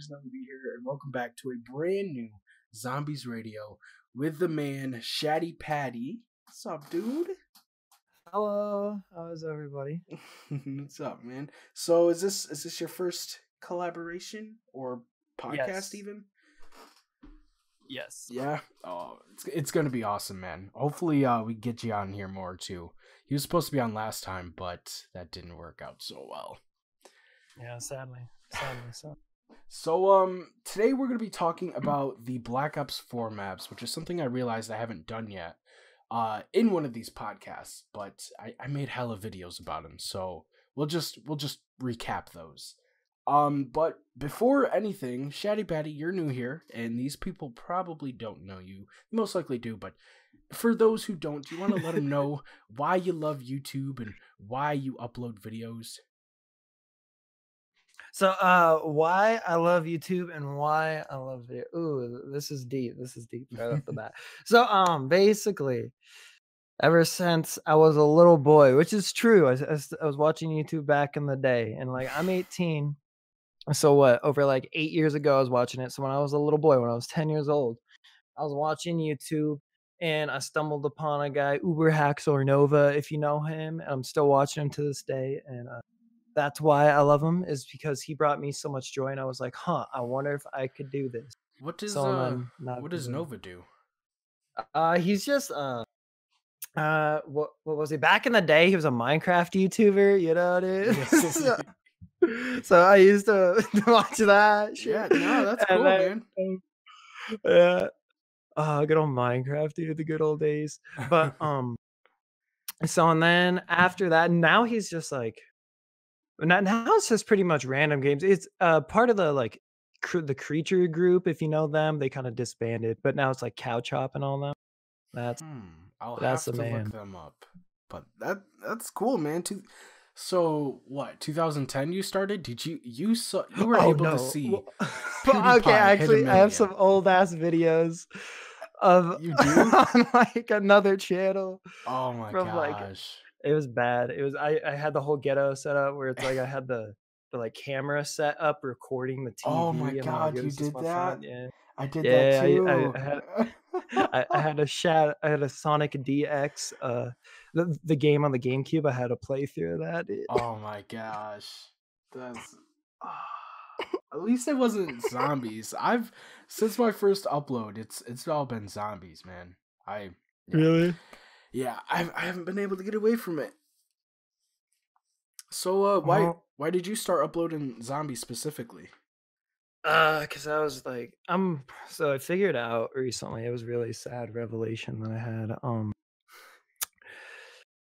Zombies Never Be Here, and welcome back to a brand new Zombies Radio with the man Shatty Patty. What's up, dude? Hello, how is everybody? What's up, man? So, is this your first collaboration or podcast, Yes. even? Yes. Yeah. Oh, it's gonna be awesome, man. Hopefully, we get you on here more too. He was supposed to be on last time, but that didn't work out so well. Yeah, sadly so. So, today we're going to be talking about the Black Ops 4 maps, which is something I realized I haven't done yet, in one of these podcasts, but I made hella videos about them, so we'll just recap those. But before anything, Shatty Patty, you're new here, and these people probably don't know you. They most likely do, but for those who don't, do you want to let them know why you love YouTube and why you upload videos? So, why I love YouTube and why I love video. Ooh, this is deep. This is deep right off the bat. So, basically, ever since I was a little boy, which is true, I was watching YouTube back in the day, and like I'm 18. So what? Over like 8 years ago, I was watching it. So when I was a little boy, when I was 10 years old, I was watching YouTube. And I stumbled upon a guy, Uber Haxor Nova, if you know him. I'm still watching him to this day, and that's why I love him, is because he brought me so much joy, and I was like, I wonder if I could do this. What does So then, what does Nova do? He's just what was he? Back in the day, he was a Minecraft YouTuber, you know, dude. So I used to watch that shit. Yeah, no, that's cool, man. Yeah. Good old Minecraft, dude, the good old days. But so and then after that, now he's just like now it's just pretty much random games. It's part of the like the creature group, if you know them. They kind of disbanded, but now it's like Cow Chop and all them. That's I'll that's have the to man. look them up. But that's cool, man. So what? 2010 you started? Did you were able to see? Well, PewDiePie okay, hit actually, I have 1,000,000. some old ass videos of You do? on like another channel. Oh my From like gosh. it was bad. It was I had the whole ghetto set up where it's like I had the like camera set up recording the Oh my TV, and then like god, it you was just did my that? phone. Yeah. I did that Yeah, too. I had I had a Sonic DX, the game on the GameCube. I had to play through that. Oh my gosh. That's at least it wasn't zombies. I've since my first upload, it's all been zombies, man. Yeah. Really? Yeah, I haven't been able to get away from it. So why did you start uploading zombies specifically? Cause I was like, so I figured out recently. It was a really sad revelation that I had.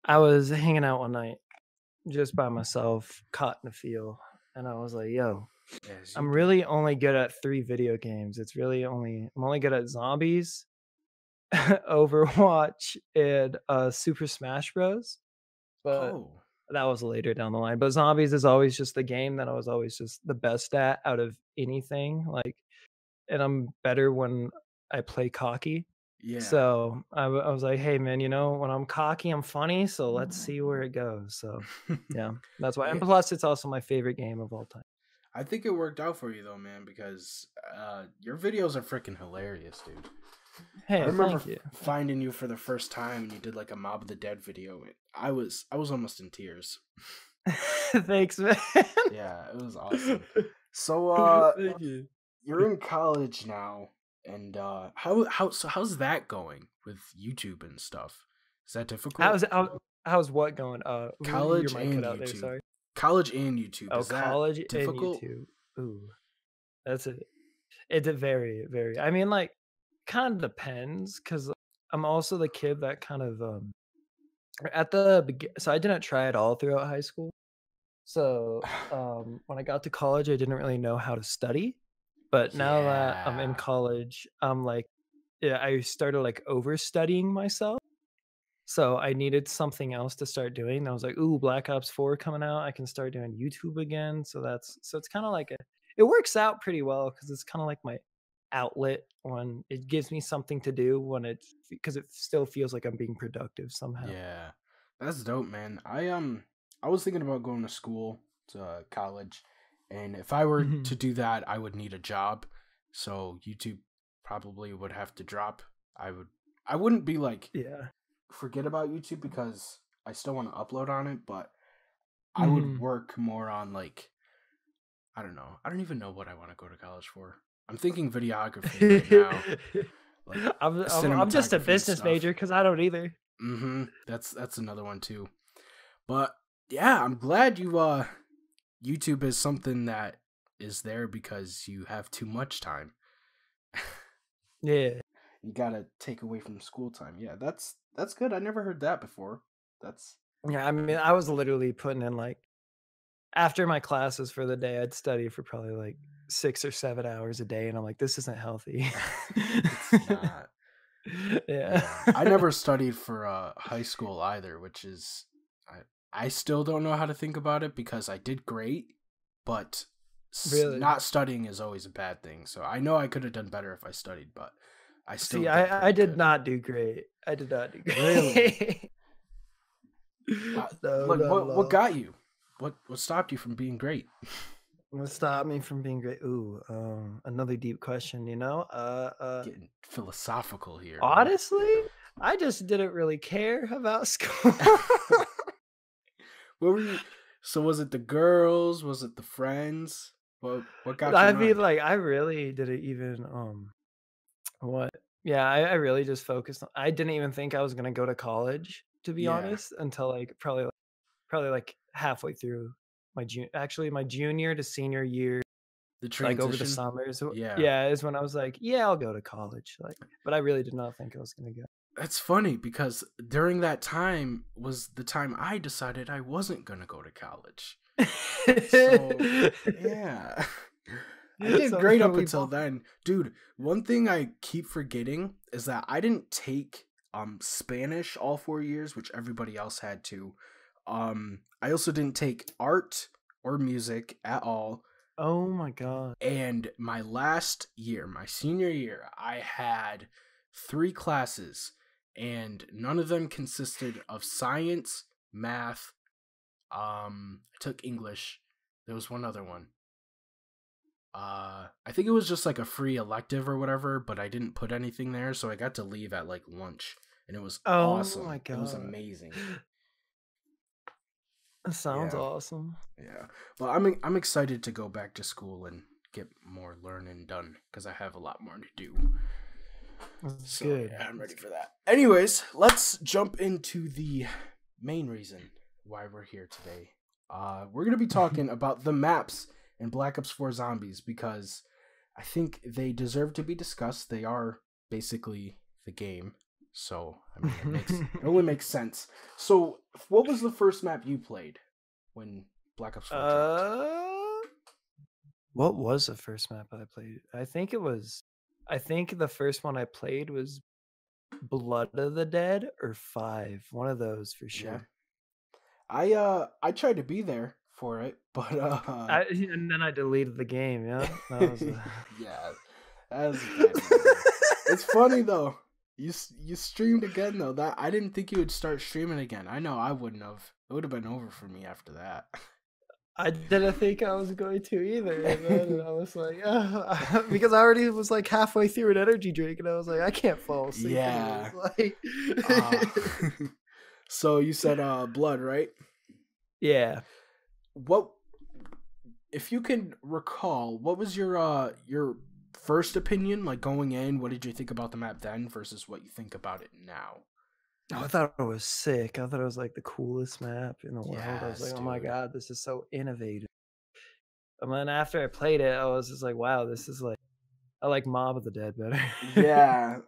I was hanging out one night just by myself, caught in a field, and I was like, yo, I'm really only good at 3 video games. I'm only good at zombies, Overwatch, and Super Smash Bros. But that was later down the line. But zombies is always just the game that I was always just the best at out of anything. Like, and I'm better when I play cocky. Yeah. So I was like, hey man, when I'm cocky, I'm funny. So let's see where it goes. So yeah, that's why. And plus, it's also my favorite game of all time. I think it worked out for you though, man, because your videos are freaking hilarious, dude. Hey, I remember thank you. finding you for the first time and you did like a Mob of the Dead video. I was almost in tears. Thanks, man. Yeah, it was awesome. So thank you. You're in college now, and how's that going with YouTube and stuff? Is that difficult? How's what going? College your and mic cut out YouTube. there, sorry. College and YouTube. Oh, Is that college difficult? and YouTube. Ooh, that's it. It's a very, very. I mean, like, kind of depends, because I'm also the kid that kind of so I didn't try it all throughout high school. So when I got to college, I didn't really know how to study. But now that I'm in college, I'm like, yeah, I started like overstudying myself. So I needed something else to start doing. And I was like, ooh, Black Ops 4 coming out. I can start doing YouTube again. So it's kind of like it works out pretty well, because it's kind of like my outlet when it gives me something to do because it still feels like I'm being productive somehow. Yeah, that's dope, man. I was thinking about going to school, to college, And if I were Mhm. to do that, I would need a job. So YouTube probably would have to drop. I wouldn't be like Yeah. forget about YouTube because I still want to upload on it, but I would Mhm. work more on like I don't know. I don't even know what I want to go to college for. I'm thinking videography right now, like I'm just a cinematography and business stuff. major because I don't either. That's another one too. But yeah, I'm glad YouTube is something that is there because you have too much time. Yeah. You gotta take away from school time. Yeah, that's good. I never heard that before. That's Yeah, I mean, I was literally putting in, like after my classes for the day, I'd study for probably, like, 6 or 7 hours a day, and I'm like, "This isn't healthy." it's not. Yeah. Yeah, I never studied for high school either, which is I still don't know how to think about it because I did great, but Really? not studying is always a bad thing. So I know I could have done better if I studied, but I still See, did I pretty did good. not do great. I did not do Really? great. No, Like not at what all. got you? What stopped you from being great? What stopped me from being great? Ooh, another deep question, you know? Getting philosophical here, man. Honestly, I just didn't really care about school. What were you? So was it the girls? Was it the friends? What got your I mean, mind? like, I really didn't even, what? Yeah, I really just focused on I didn't even think I was gonna go to college, to be Yeah, honest, until, like, probably, like, halfway through my junior to senior year, the like, over the transition. summers. Yeah, Yeah, is when I was like, "Yeah, I'll go to college," like, but I really did not think I was gonna go. that's funny because during that time was the time I decided I wasn't gonna go to college. So yeah. I did So, great up we until both then. Dude, one thing I keep forgetting is that I didn't take Spanish all 4 years, which everybody else had to. I also didn't take art or music at all. Oh my god. And my last year, my senior year, I had 3 classes, and none of them consisted of science, math. I took English. There was one other one. I think it was just like a free elective or whatever, but I didn't put anything there, so I got to leave at like lunch, and it was Oh my awesome. It was god. amazing. That sounds Yeah, awesome. yeah. But I'm excited to go back to school and get more learning done because I have a lot more to do. That's So good. yeah, I'm ready That's for that. Anyways, let's jump into the main reason why we're here today. We're gonna be good. talking about the maps in Black Ops 4 Zombies because I think they deserve to be discussed. They are basically the game, so I mean it only makes sense. So, what was the first map you played when Black Ops 4 dropped? Uh, what was the first map I played? I think the first one I played was Blood of the Dead or 5. One of those for Yeah, sure. I tried to be there for it, but And then I deleted the game, yeah. That was yeah, that was a bad memory. It's funny though. You streamed again though. That I didn't think you would start streaming again. I know I wouldn't have. It would have been over for me after that. I didn't think I was going to either, and then I was like, because I already was like halfway through an energy drink, and I was like, I can't fall asleep into Yeah. this. Like, Uh, so you said blood, right? yeah. What if you can recall, what was your first opinion like going in? What did you think about the map then versus what you think about it now? Oh, I thought it was sick. I thought it was like the coolest map in the world. I was Yes, like, oh my dude. god, this is so innovative. And then after I played it, I was just like, wow, this is like I like Mob of the Dead better. Yeah.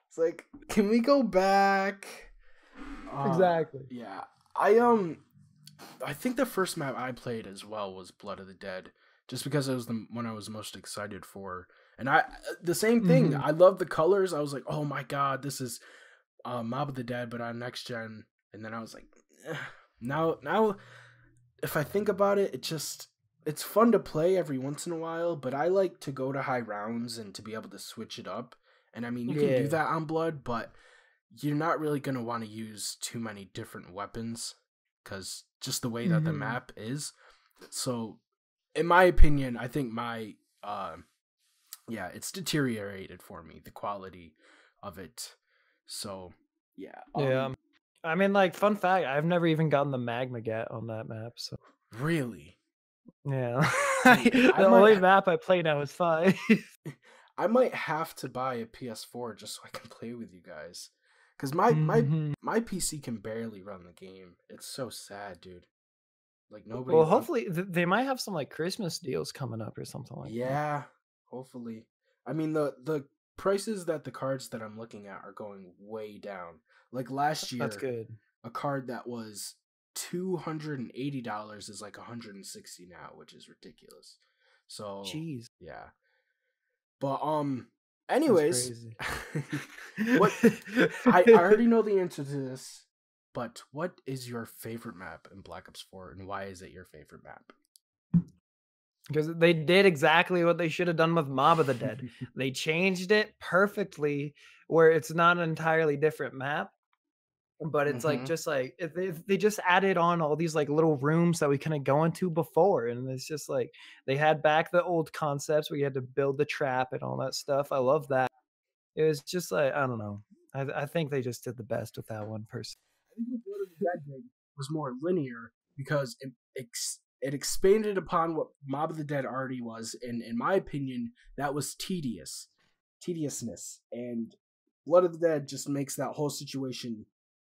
It's like, can we go back? Exactly. Yeah. I think the first map I played as well was Blood of the Dead, just because it was the one I was most excited for. And I the same thing. Hmm. I love the colors. I was like, oh my god, this is Mob of the Dead, but on next gen. And then I was like, now if I think about it, it's fun to play every once in a while, but I like to go to high rounds and to be able to switch it up. And I mean, you can do Yeah. that on Blood, but you're not really going to want to use too many different weapons because just the way that the Hmm. map is. So in my opinion, I think my yeah, it's deteriorated for me, the quality of it. So yeah. Yeah. I mean, like, fun fact, I've never even gotten the magma get on that map. So Really, yeah, dude, the only map I play now is 5. I might have to buy a PS4 just so I can play with you guys, because my PC can barely run the game. It's so sad, dude. Like nobody. Well, hopefully they might have some like Christmas deals coming up or something like that. Yeah, hopefully. I mean the prices that the cards that I'm looking at are going way down. Like last year, That's good. a card that was $280 is like $160 now, which is ridiculous. So Jeez. yeah. But anyways, what I already know the answer to this, but what is your favorite map in Black Ops 4 and why is it your favorite map? Because they did exactly what they should have done with Mob of the Dead. They changed it perfectly where it's not an entirely different map, but it's like just like if they just added on all these like little rooms that we couldn't go into before, and it's just like they had back the old concepts where you had to build the trap and all that stuff. I love that. It was just like, I don't know. I think they just did the best with that one person. I think what Blood of the Dead did was more linear because it expanded upon what Mob of the Dead already was, and in my opinion, that was tediousness. And Blood of the Dead just makes that whole situation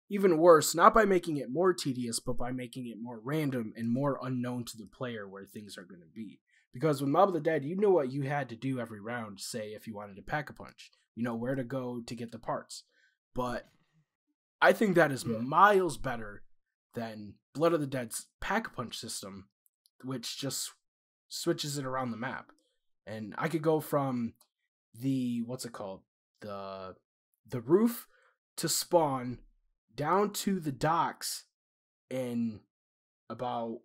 even worse, not by making it more tedious, but by making it more random and more unknown to the player where things are going to be. Because with Mob of the Dead, you know what you had to do every round, say, if you wanted to pack a punch. You know where to go to get the parts. But I think that is miles better than Blood of the Dead's pack-a-punch system, which just switches it around the map. And I could go from the, what's it called? The roof to spawn down to the docks in about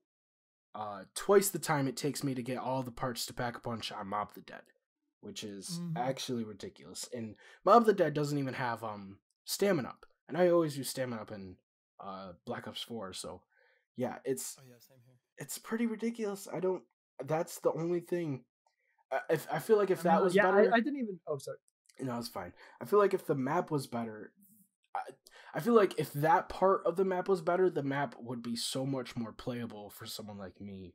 twice the time it takes me to get all the parts to pack-a-punch on Mob of the Dead, which is actually ridiculous. And Mob of the Dead doesn't even have stamina up. And I always use stamina up in Black Ops 4, so yeah, it's same here. It's pretty ridiculous. That's the only thing. I feel like if that was better, I didn't even. Oh, sorry. No, it's fine. I feel like if the map was better, I feel like if that part of the map was better, the map would be so much more playable for someone like me.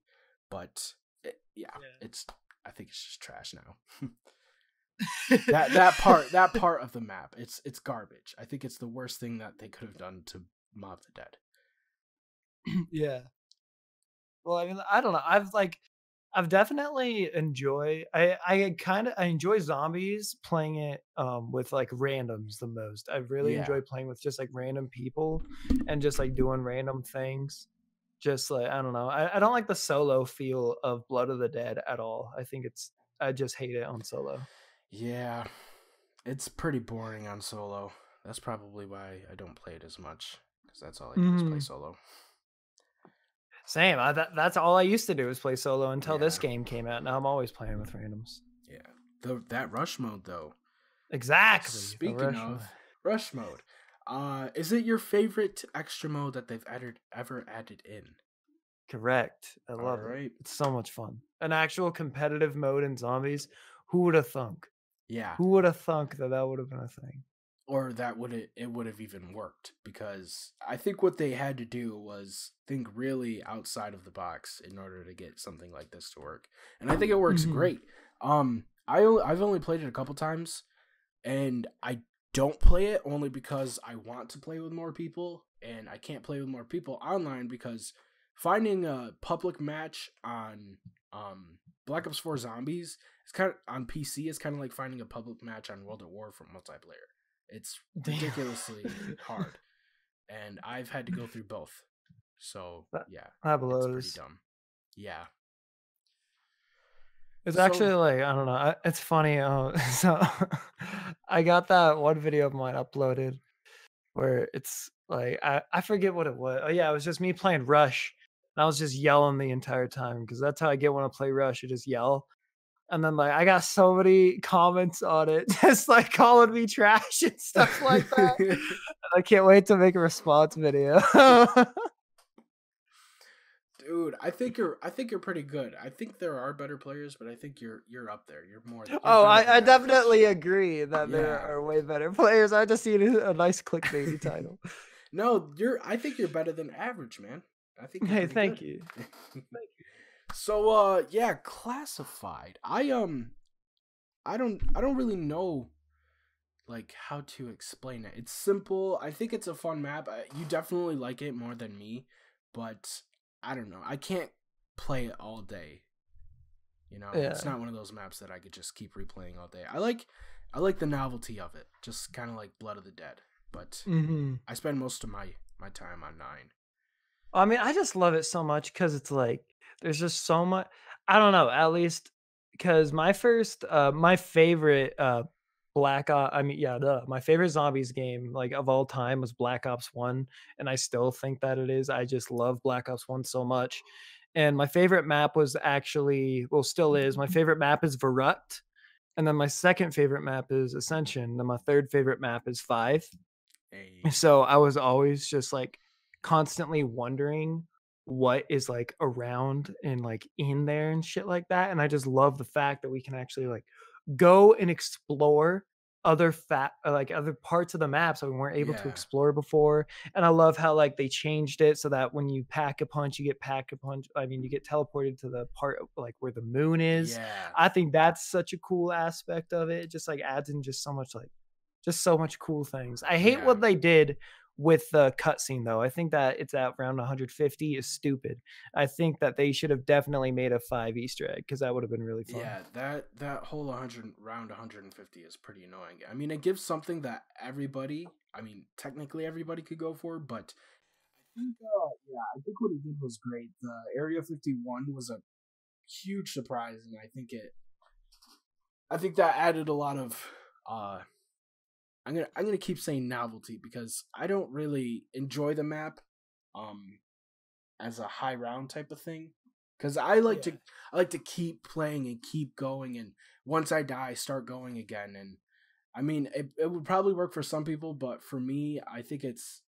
But I think it's just trash now. that part of the map, it's garbage. I think it's the worst thing that they could have done to Mob the Dead. Yeah. Well, I mean, I don't know. I've definitely I enjoy zombies playing it with like randoms the most. I really enjoy playing with just like random people and just like doing random things. Just like, I don't know. I don't like the solo feel of Blood of the Dead at all. I just hate it on solo. Yeah. It's pretty boring on solo. That's probably why I don't play it as much, because that's all I do is play solo. Same. That's all I used to do was play solo until this game came out. Now I'm always playing with randoms. Yeah. That rush mode, though. Exactly. Speaking of rush mode, is it your favorite extra mode that they've ever added in? Correct. I love it. It's so much fun. An actual competitive mode in zombies. Who would have thunk? Yeah. Who would have thunk that would have been a thing? Or it would have even worked, because I think what they had to do was think really outside of the box in order to get something like this to work. And I think it works great. I've only played it a couple times, and I don't play it only because I want to play with more people, and I can't play with more people online because finding a public match on Black Ops 4 Zombies is kind of on PC is kind of like finding a public match on World at War for multiplayer. It's ridiculously hard, and I've had to go through both. So yeah, it's pretty dumb. Yeah, it's actually like, I don't know. It's funny. So I got that one video of mine uploaded where it's like I forget what it was. Oh yeah, it was just me playing Rush, and I was just yelling the entire time because that's how I get when I play Rush. I just yell. And then like I got so many comments on it, just like calling me trash and stuff like that. And I can't wait to make a response video. Dude, I think you're pretty good. I think there are better players, but I think you're up there. You're Oh, better than I average. definitely agree that there Yeah. are way better players. I just need a nice clickbaity title. No, I think you're better than average, man. I think you're Hey, pretty thank good. you. So yeah, classified. I don't really know like how to explain it. It's simple. I think it's a fun map. You definitely like it more than me, but I don't know. I can't play it all day. You know, Yeah. it's not one of those maps that I could just keep replaying all day. I like the novelty of it, just kind of like Blood of the Dead. But I spend most of my time on 9. I mean, I just love it so much because it's like there's just so much. I don't know, at least because my favorite Black Ops. I mean, yeah, my favorite zombies game like of all time was Black Ops 1, and I still think that it is. I just love Black Ops 1 so much. And my favorite map was actually, well, still is. My favorite map is Verrückt, and then my second favorite map is Ascension. Then my third favorite map is 5. A So I was always just like constantly wondering what is like around and like in there and shit like that. And I just love the fact that we can actually like go and explore like other parts of the maps that we weren't able to Yeah, explore before. And I love how like they changed it so that when you pack a punch, you get pack a punch. I mean, you get teleported to the part like where the moon is. yeah, I think that's such a cool aspect of it. It just like adds in just so much cool things. I hate yeah. what they did with the cutscene though. I think that it's at around 150 is stupid. I think that they should have definitely made a 5 Easter egg because that would have been really fun. Yeah, that whole 100 round 150 is pretty annoying. I mean, it gives something that everybody, I mean, technically everybody could go for, but I think what it did was great. The Area 51 was a huge surprise, and I think that added a lot of I'm gonna keep saying novelty because I don't really enjoy the map um as a high round type of thing. Because I like to keep playing and keep going, and once I die, start going again. And I mean, it would probably work for some people, but for me, I think it's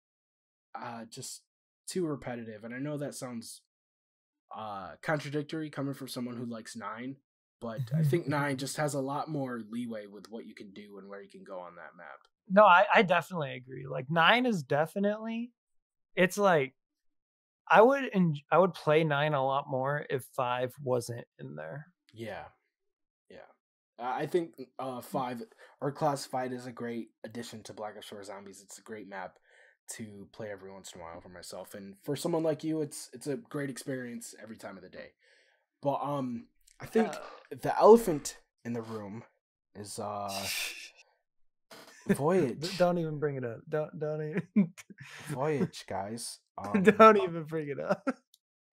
just too repetitive. And I know that sounds contradictory coming from someone who likes 9, but I think 9 just has a lot more leeway with what you can do and where you can go on that map. No, I definitely agree. Like 9 is definitely it's like I would play 9 a lot more if 5 wasn't in there. Yeah, yeah. I think 5 or Classified is a great addition to Black Ops 4 Zombies. It's a great map to play every once in a while for myself, and for someone like you, it's a great experience every time of the day. But I think the elephant in the room is Voyage. Don't even bring it up. Don't even Voyage, guys. don't even bring it up.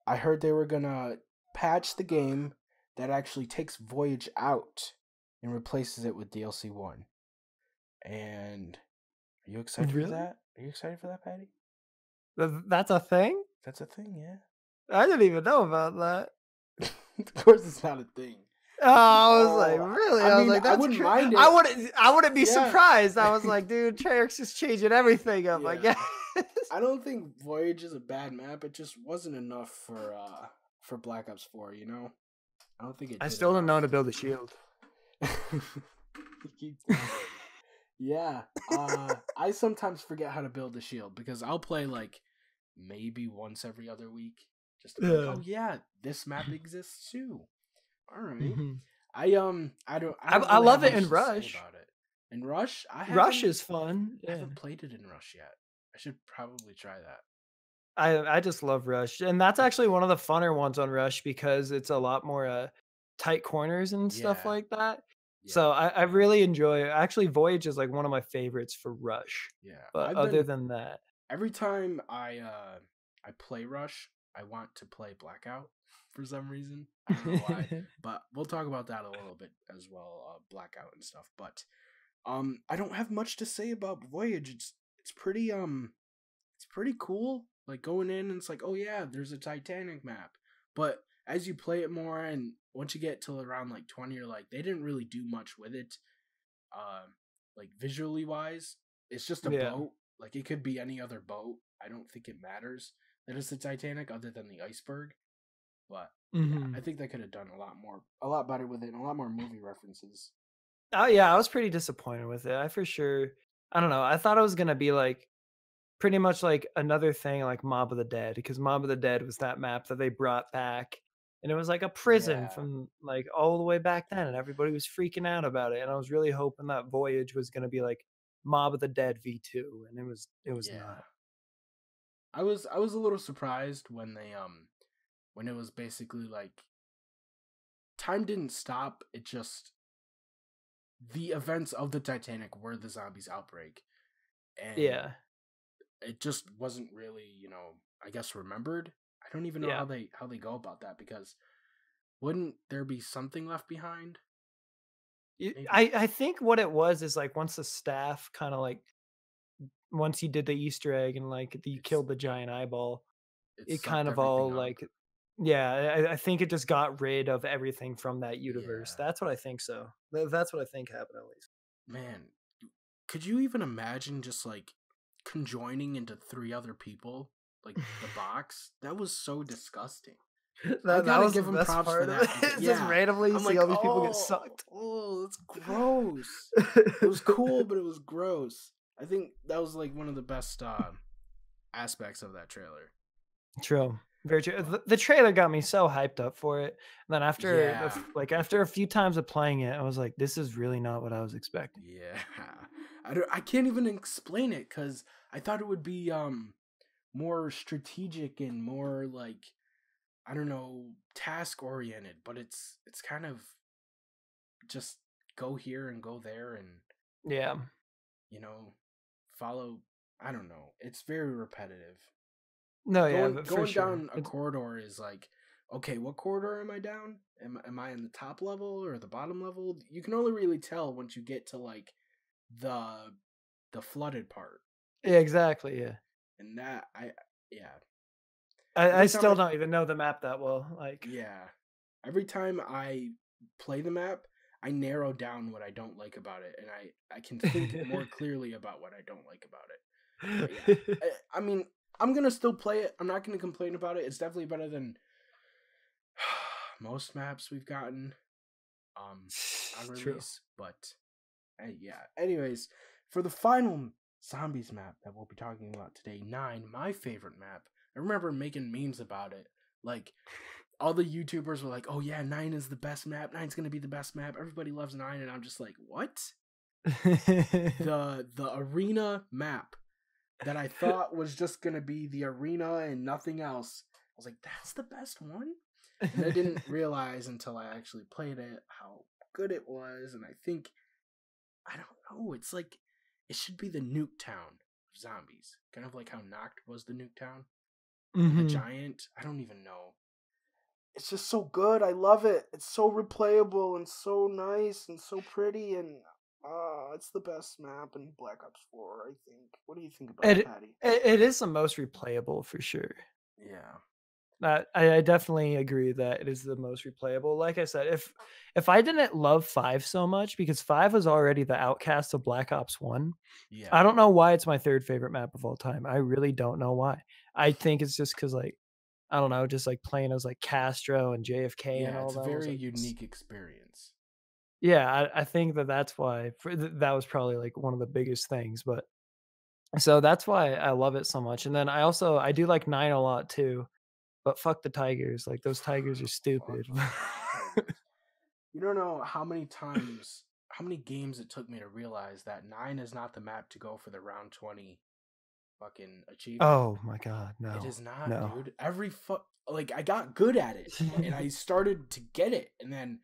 I heard they were gonna patch the game that actually takes Voyage out and replaces it with DLC 1. And are you excited for Really? that? Are you excited for that, Patty? That's a thing? That's a thing, yeah. I didn't even know about that. Of course, it's not a thing. Oh, I was like, Oh, really? I I was mean, like, I that's wouldn't mind it. I wouldn't be Yeah. surprised. I was like, dude, Treyarch's just changing everything up. I Yeah. guess. I don't think Voyage is a bad map. It just wasn't enough for Black Ops 4. You know, I don't think it. I did still don't know how enough. to build a shield. Yeah. I sometimes forget how to build a shield because I'll play like maybe once every other week. Just to be like, oh yeah, this map exists too. All right. Mhm. I don't I really love have it in much to say Rush. about it. In Rush, Rush is fun. I Yeah. haven't played it in Rush yet. I should probably try that. I just love Rush, and that's actually one of the funner ones on Rush because it's a lot more tight corners and stuff Yeah. like that. Yeah. So I really enjoy it. Actually, Voyage is like one of my favorites for Rush. Yeah. But other than that, every time I play Rush, I want to play Blackout for some reason. I don't know why, but we'll talk about that a little bit as well, Blackout and stuff. But I don't have much to say about Voyage. It's pretty cool. Like going in and it's like, oh yeah, there's a Titanic map. But as you play it more and once you get to around like 20, you're like, they didn't really do much with it. Like visually wise, it's just a yeah. boat. Like it could be any other boat. I don't think it matters that it's the Titanic other than the iceberg. But yeah, I Mhm. think they could have done a lot better with it, and a lot more movie references. Oh, yeah, I was pretty disappointed with it. I don't know, I thought it was gonna be, like, pretty much like another thing like Mob of the Dead, because Mob of the Dead was that map that they brought back, and it was like a prison Yeah, from, like, all the way back then, and everybody was freaking out about it, and I was really hoping that Voyage was gonna be like Mob of the Dead V2, and it was yeah. not. I was a little surprised when when it was basically like time didn't stop. It just the events of the Titanic were the zombies outbreak, and Yeah, it just wasn't really, I guess remembered. I don't even know yeah. how they go about that because wouldn't there be something left behind? Maybe I think what it was is, like, once the staff kinda, like once you did the Easter egg and, like, you it's killed the giant eyeball, it it kind sucked of all, everything up. like yeah, I think it just got rid of everything from that universe. Yeah, That's what I think so. That's what I think happened at least. man, could you even imagine just like conjoining into three other people, like the box? That was so disgusting. I That gotta was the give him best props for part of it. that because Just yeah, randomly you I'm see like, all these people get sucked. that's gross. It was cool, but it was gross. I think that was like one of the best aspects of that trailer. True. Very true. But The trailer got me so hyped up for it. And then yeah, after a few times of playing it, I was like, this is really not what I was expecting. yeah, I can't even explain it because I thought it would be more strategic and more like I don't know task oriented, but it's kind of just go here and go there and Yeah. you know follow. I don't know. It's very repetitive. No, yeah, Going but for going sure. down a corridor is like, okay, what corridor am I down? Am I in the top level or the bottom level? You can only really tell once you get to like the the flooded part, Yeah, exactly. Yeah. and that I yeah. I Every time still I don't even know the map that well. Like yeah, every time I play the map, I narrow down what I don't like about it, and I can think more clearly about what I don't like about it. But yeah, I mean, I'm gonna still play it. I'm not gonna complain about it. It's definitely better than most maps we've gotten um on True. release. But yeah. Anyways, for the final zombies map that we'll be talking about today, 9, my favorite map. I remember making memes about it. Like all the YouTubers were like, "Oh yeah, 9 is the best map. Nine's gonna be the best map. Everybody loves 9," and I'm just like, "What?" The arena map that I thought was just gonna be the arena and nothing else. I was like, "That's the best one." And I didn't realize until I actually played it how good it was. And I think I don't know. It's like it should be the nuke town of zombies, kind of like how Noct was the nuke town and the Mhm. giant. I don't even know. It's just so good. I love it. It's so replayable and so nice and so pretty and it's the best map in Black Ops 4, I think. What do you think about it, It Patty? it is the most replayable for sure. Yeah. I definitely agree that it is the most replayable. Like I said, if I didn't love 5 so much because 5 was already the outcast of Black Ops 1, I Yeah. don't know why it's my 3rd favorite map of all time. I really don't know why. I think it's just because like, I don't know, just, like, playing as, like, Castro and JFK and Yeah, all it's a that was, very like unique experience. yeah, I think that's why that was probably, like, one of the biggest things, but so that's why I love it so much, and then I do like 9 a lot too, but fuck the Tigers, like, those Tigers are Fuck stupid. those Tigers. You don't know how many games it took me to realize that 9 is not the map to go for the round 20 fucking achievement. Oh my god, It no, is not, no. dude. Like I got good at it and I started to get it and then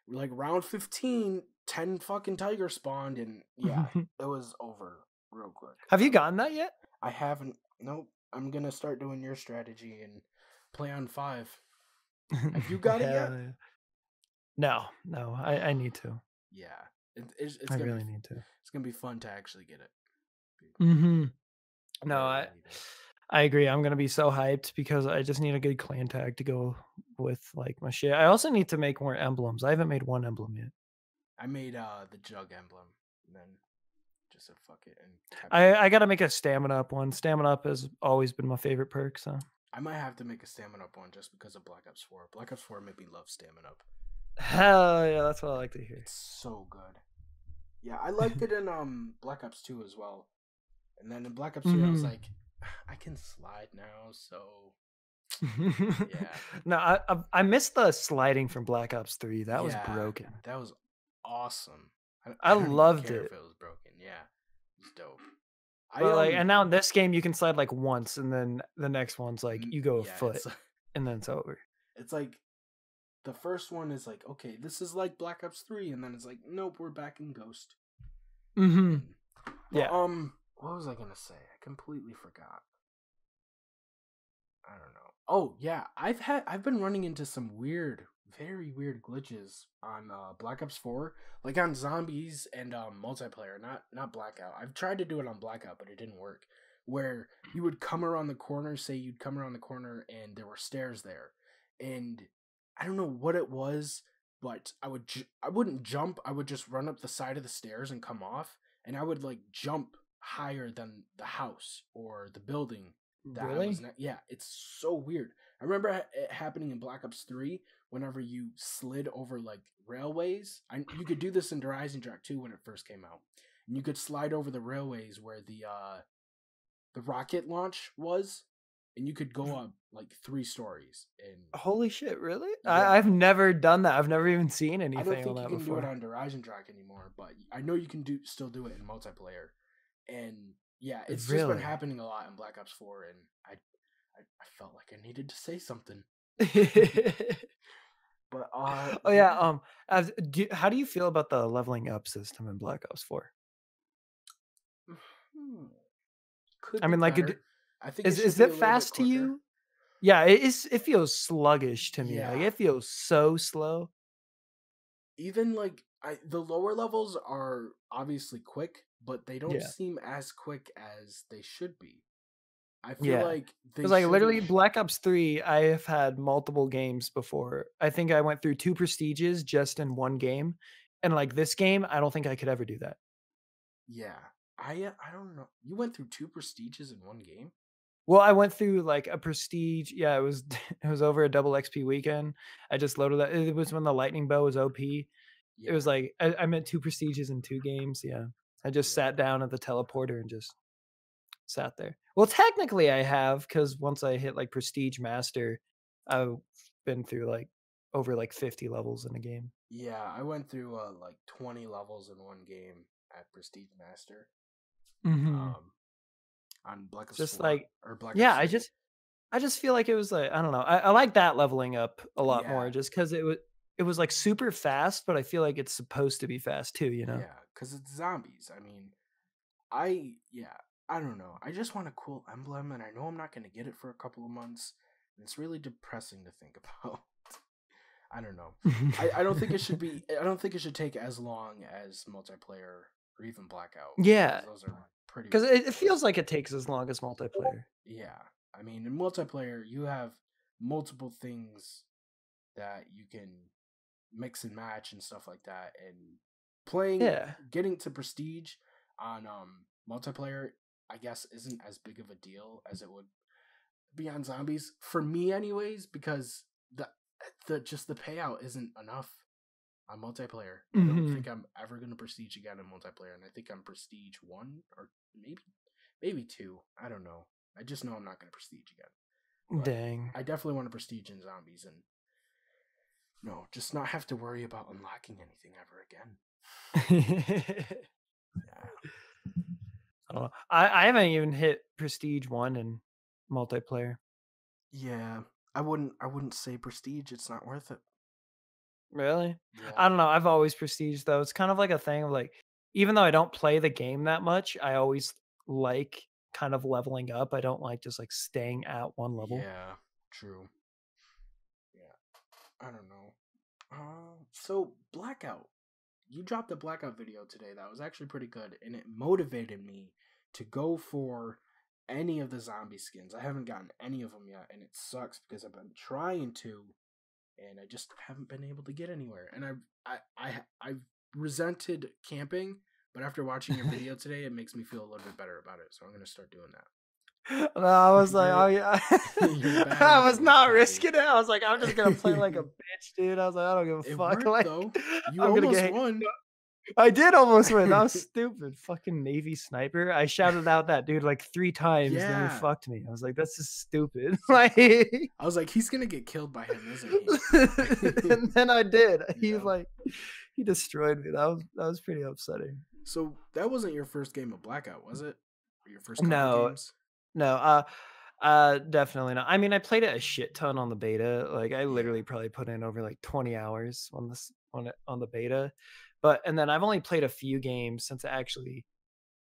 like round 15, 10 fucking tiger spawned and yeah, it was over real quick. Have you gotten that yet? I haven't. Nope. I'm going to start doing your strategy and play on 5. Have you got it yet? Hell yeah. No, no, I need to. Yeah. It's I going to be really need to. it's going to be fun to actually get it. Mhm. No, Very needed. I agree. I'm gonna be so hyped because I just need a good clan tag to go with like my shit. I also need to make more emblems. I haven't made one emblem yet. I made the jug emblem and then just said fuck it and kept it. I gotta make a stamina up one. Stamina up has always been my favorite perk. So I might have to make a stamina up one just because of Black Ops 4. Black Ops 4 made me love stamina up. Hell yeah, that's what I like to hear. It's so good. Yeah, I liked it in Black Ops 2 as well. And then in Black Ops 3, I was like, I can slide now, so yeah. No, I missed the sliding from Black Ops 3. That was broken. That was awesome. I don't loved even care it. if it was broken. Yeah, it was dope. But like, and now in this game, you can slide like once, and then the next one's like you go a foot, and then it's over. It's like the first one is like, okay, this is like Black Ops 3, and then it's like, nope, we're back in Ghost. Yeah. What was I gonna say? I completely forgot. I don't know. Oh yeah, I've been running into some very weird glitches on Black Ops 4, like on zombies and multiplayer, not blackout. I've tried to do it on blackout, but it didn't work. Where you would come around the corner, say you'd come around the corner and there were stairs there, and I don't know what it was, but I wouldn't jump. I would just run up the side of the stairs and come off, and I would like jump higher than the house or the building. Really? Yeah, it's so weird. I remember it happening in Black Ops 3 whenever you slid over like railways. You could do this in Horizon Track 2 when it first came out. And you could slide over the railways where the rocket launch was, and you could go up like 3 stories. And holy shit, really? Yeah. I've never done that. I've never even seen anything. I don't think on that you can before. do it on Horizon Track anymore, but I know you can still do it in multiplayer. And yeah, it's just been happening a lot in Black Ops 4, and I felt like I needed to say something. But oh yeah, how do you feel about the leveling up system in Black Ops 4? Could I mean, like, I think is it fast to you? Yeah, it feels sluggish to me. Yeah. Like, it feels so slow. Even like the lower levels are obviously quick, but they don't Yeah. seem as quick as they should be. I feel like they because like literally Black Ops 3, I have had multiple games before. I think I went through 2 prestiges just in one game, and like this game, I don't think I could ever do that. Yeah, I don't know. You went through 2 prestiges in one game? Well, I went through like a prestige. Yeah, it was it was over a double XP weekend. I just loaded that. It was when the lightning bow was OP. Yeah. It was like I meant 2 prestiges in 2 games. Yeah, I just sat down at the teleporter and just sat there. Well, technically I have, because once I hit like prestige master, I've been through like over like 50 levels in a game. Yeah, I went through like 20 levels in one game at prestige master. On Black Ops 4 like or Black yeah, Ops 3. I just feel like it was like, I don't know. I like that leveling up a lot more, just because it was like super fast, but I feel like it's supposed to be fast too, you know? Yeah, because it's zombies. I mean, I don't know. I just want a cool emblem, and I know I'm not going to get it for a couple of months, and it's really depressing to think about. I don't know. I don't think it should be. I don't think it should take as long as multiplayer or even blackout. Yeah, those are pretty. Because it feels like it takes as long as multiplayer. Yeah, I mean, in multiplayer, you have multiple things that you can mix and match and stuff like that, and getting to prestige on multiplayer, I guess, isn't as big of a deal as it would be on zombies for me, anyways, because the payout isn't enough on multiplayer. I don't think I'm ever gonna prestige again in multiplayer, and I think I'm prestige 1 or maybe 2. I don't know. I just know I'm not gonna prestige again. But dang. I definitely want to prestige in zombies and just not have to worry about unlocking anything ever again. Yeah. I don't know. I haven't even hit prestige 1 in multiplayer. Yeah, I wouldn't say prestige. It's not worth it. Really? Yeah. I don't know. I've always prestige though. It's kind of like a thing of like, even though I don't play the game that much, I always like kind of leveling up. I don't like just like staying at one level. Yeah, true. Yeah, I don't know. So Blackout, you dropped a Blackout video today that was actually pretty good, and it motivated me to go for any of the zombie skins. I haven't gotten any of them yet, and it sucks because I've been trying to, and I just haven't been able to get anywhere. And I've resented camping, but after watching your video today, it makes me feel a little bit better about it. So I'm gonna start doing that. No, I was like, oh You're yeah. you're bad I was influence, not Patty. risking it. I was like, I'm just gonna play like a bitch, dude. I was like, I don't give a It fuck. worked Like, though. You I'm gonna almost get. won. I did almost win. That was stupid. Fucking Navy sniper. I shouted out that dude like 3 times. Then he Yeah. fucked me. I was like, that's just stupid. Like, I was like, he's gonna get killed by him, isn't he? and then I did. He Yeah. like, he destroyed me. That was pretty upsetting. So that wasn't your first game of Blackout, was it? Or your first couple No, games? no. Definitely not. I mean, I played it a shit ton on the beta. Like, I Yeah. literally probably put in over like 20 hours on this on the beta. But and then I've only played a few games since it actually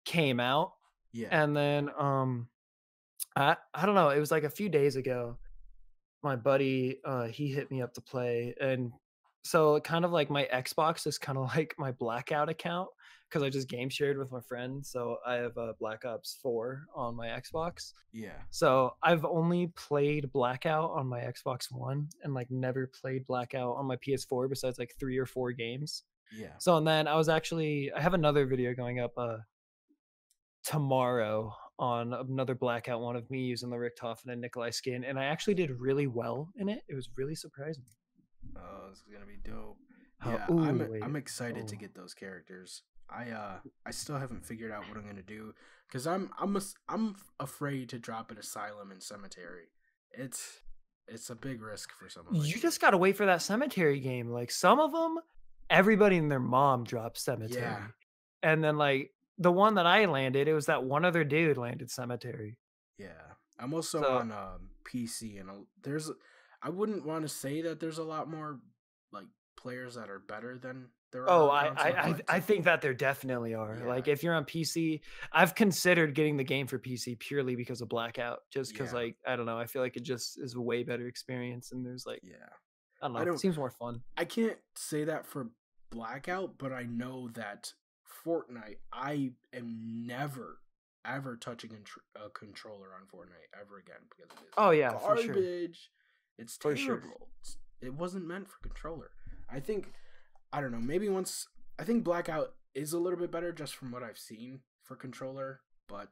came out. Yeah. And then I don't know, it was like a few days ago, my buddy he hit me up to play, and so kind of like my Xbox is kind of like my blackout account because I just game shared with my friend. So I have Black Ops 4 on my Xbox. Yeah. So I've only played Blackout on my Xbox One and like never played Blackout on my PS4 besides like 3 or 4 games. Yeah. So and then I have another video going up tomorrow on another Blackout one of me using the Richtofen and Nikolai skin, and I actually did really well in it. It was really surprising. Oh, this is gonna be dope. Oh, Yeah, ooh, wait. I'm excited to Oh. get those characters. I still haven't figured out what I'm gonna do because I'm afraid to drop at Asylum and Cemetery. It's a big risk for someone like You me. just gotta wait for that cemetery game. Like some of them, everybody and their mom dropped cemetery, Yeah. and then like the one that I landed, it was that one other dude landed cemetery. Yeah, I'm also So on PC, and I wouldn't want to say that there's a lot more like players that are better than there are oh, on console, but I think that there definitely are. yeah, Like if you're on PC, I've considered getting the game for PC purely because of Blackout. Just because, yeah, like, I don't know, I feel like it just is a way better experience, and there's like, yeah. I don't I know, it don't, seems more fun. I can't say that for Blackout, but I know that Fortnite, I am never ever touching a controller on Fortnite ever again because it is Oh yeah, for sure, garbage. It's for sure. terrible. It wasn't meant for controller. I think I don't know. Maybe once I think Blackout is a little bit better just from what I've seen for controller, but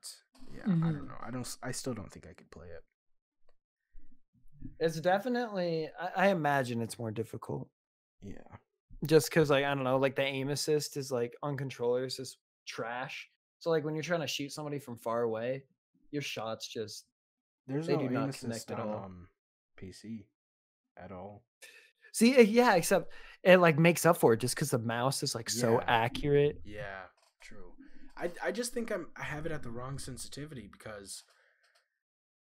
yeah, I don't know. I still don't think I could play it. It's definitely. I imagine it's more difficult, Yeah. just because, like, I don't know, like the aim assist is like on controllers is trash. So like when you're trying to shoot somebody from far away, your shots just There's they no do aim not assist connect at on all. PC at all. See, yeah, except it like makes up for it just because the mouse is like so Yeah. accurate. Yeah, true. I just think I have it at the wrong sensitivity because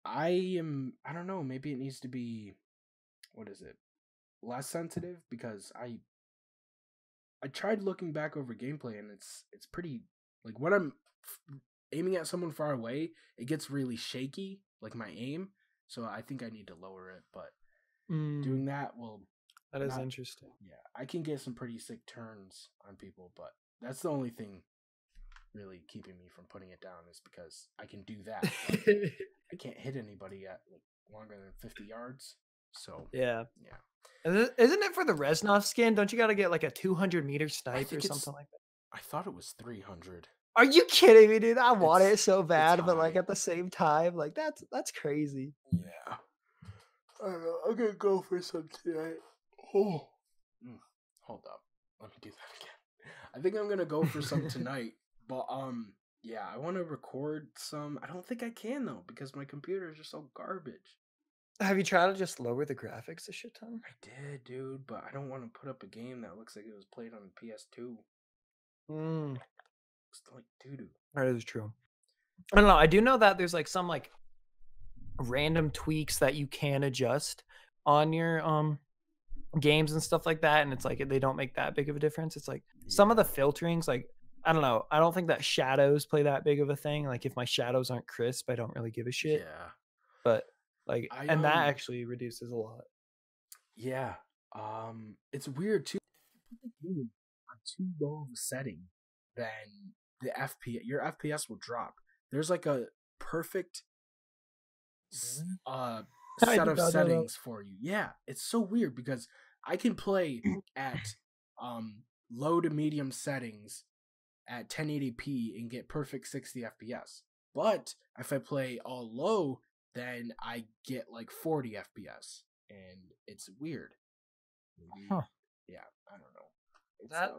I don't know, maybe it needs to be what is it? Less sensitive because I tried looking back over gameplay and it's pretty like when I'm aiming at someone far away, it gets really shaky, like my aim. So I think I need to lower it, but doing that will That is not. interesting. Yeah, I can get some pretty sick turns on people, but that's the only thing really keeping me from putting it down is because I can do that. I can't hit anybody at like longer than 50 yards. So Yeah. yeah, Isn't it for the Reznov skin? Don't you got to get like a 200-meter I snipe or think something like that? I thought it was 300. Are you kidding me, dude? I want It's it so it's bad, but like high. at the same time, like that's crazy. Yeah. I don't know. I'm gonna go for some tonight. Oh. Hold up. Let me do that again. I think I'm gonna go for some tonight. But yeah, I want to record some. I don't think I can though because my computer is just so garbage. Have you tried to just lower the graphics a shit ton? I did, dude, but I don't want to put up a game that looks like it was played on PS2. Looks like doo doo. That is true. I don't know. I do know that there's like some like random tweaks that you can adjust on your games and stuff like that, and it's like they don't make that big of a difference. It's like some of the filterings, like I don't know. I don't think that shadows play that big of a thing. Like if my shadows aren't crisp, I don't really give a shit. Yeah. But like, I and that actually reduces a lot. Yeah. It's weird too. If you put the game on too low of a setting, then your FPS will drop. There's like a perfect set of settings for you. Yeah, it's so weird because I can play at low to medium settings at 1080p and get perfect 60 FPS. But if I play all low, then I get like 40 FPS, and it's weird. Maybe, Huh. yeah, I don't know.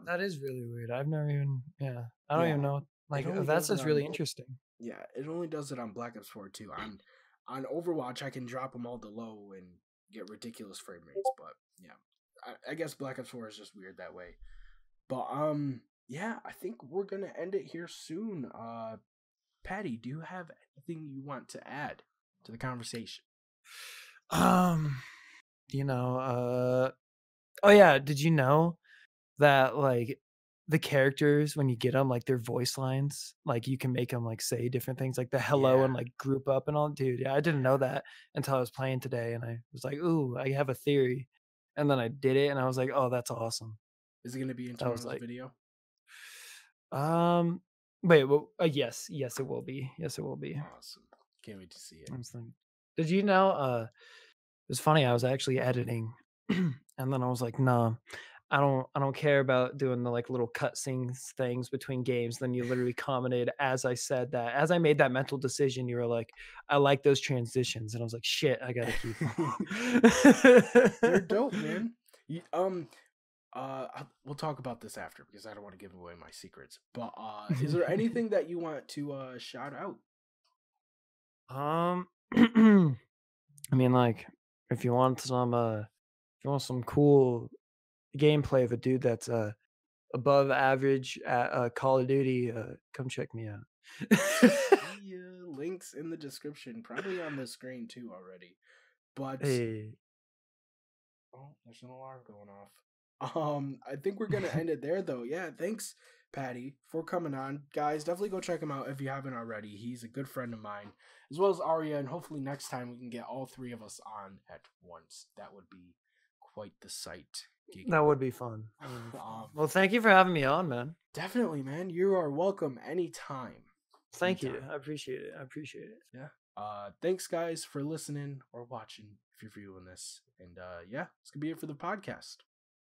It's, That is really weird. I've never even I don't yeah, even know. it Like only that's does it just on really interesting. yeah, it only does it on Black Ops 4 too. On Overwatch, I can drop them all to low and get ridiculous frame rates. But yeah, I guess Black Ops 4 is just weird that way. But yeah, I think we're gonna end it here soon. Patty, do you have anything you want to add to the conversation? You know, oh yeah, did you know that like the characters when you get them like their voice lines, like you can make them like say different things like the hello Yeah, and like group up and all. Dude, yeah, I didn't know that until I was playing today and I was like, "Ooh, I have a theory." And then I did it and I was like, "Oh, that's awesome." is it gonna be in I was tomorrow's like, video? um wait, well, yes, yes it will be. Yes it will be. Awesome, can't wait to see it. I was thinking, did you know it's funny, I was actually editing and then I was like, "Nah, I don't care about doing the like little cutscenes things between games." Then you literally commented as I said that. As I made that mental decision, you were like, "I like those transitions." And I was like, "Shit, I got to keep They're them." dope, man. You, we'll talk about this after because I don't want to give away my secrets. But is there anything that you want to shout out? I mean like if you want some cool gameplay of a dude that's above average at Call of Duty, come check me out. The links in the description, probably on the screen too already. But Hey. oh, there's an alarm going off. I think we're gonna end it there though. Yeah, thanks, Patty, for coming on. Guys, definitely go check him out if you haven't already. He's a good friend of mine, as well as Arya, and hopefully next time we can get all three of us on at once. That would be quite the sight. That would be fun. Well, thank you for having me on, man. Definitely, man. You are welcome anytime. Thank you. I appreciate it. Yeah. Thanks guys for listening or watching if you're viewing this. And yeah, it's gonna be it for the podcast.